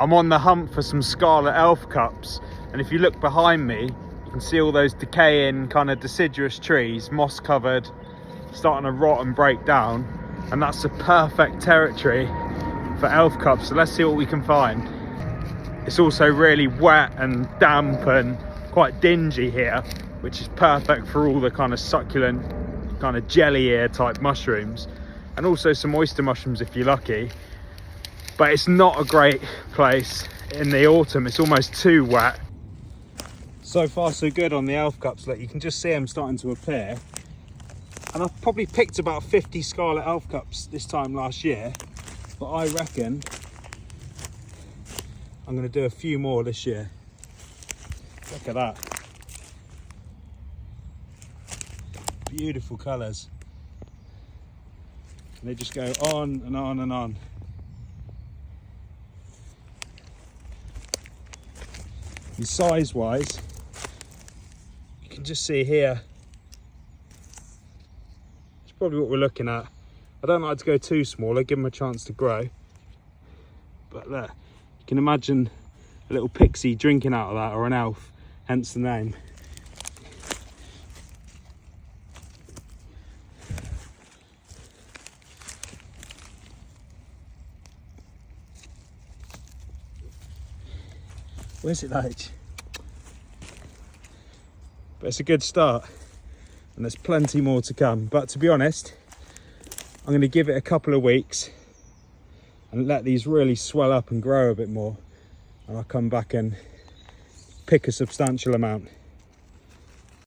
I'm on the hunt for some Scarlet Elf Cups, and if you look behind me, you can see all those decaying kind of deciduous trees, moss covered, starting to rot and break down, and that's the perfect territory for Elf Cups. So let's see what we can find. It's also really wet and damp and quite dingy here, which is perfect for all the kind of succulent, kind of jelly ear type mushrooms, and also some oyster mushrooms if you're lucky. But it's not a great place in the autumn. It's almost too wet. So far so good on the Elf Cups. Look, you can just see them starting to appear, and I've probably picked about 50 Scarlet Elf Cups this time last year, but I reckon I'm going to do a few more this year. Look at that. Beautiful colours. And they just go on and on and on. And size wise, you can just see here, it's probably what we're looking at. I don't like to go too small, I give them a chance to grow. But look, you can imagine a little pixie drinking out of that, or an elf, hence the name. Where's it like? But it's a good start, and there's plenty more to come. But to be honest, I'm going to give it a couple of weeks and let these really swell up and grow a bit more, and I'll come back and pick a substantial amount.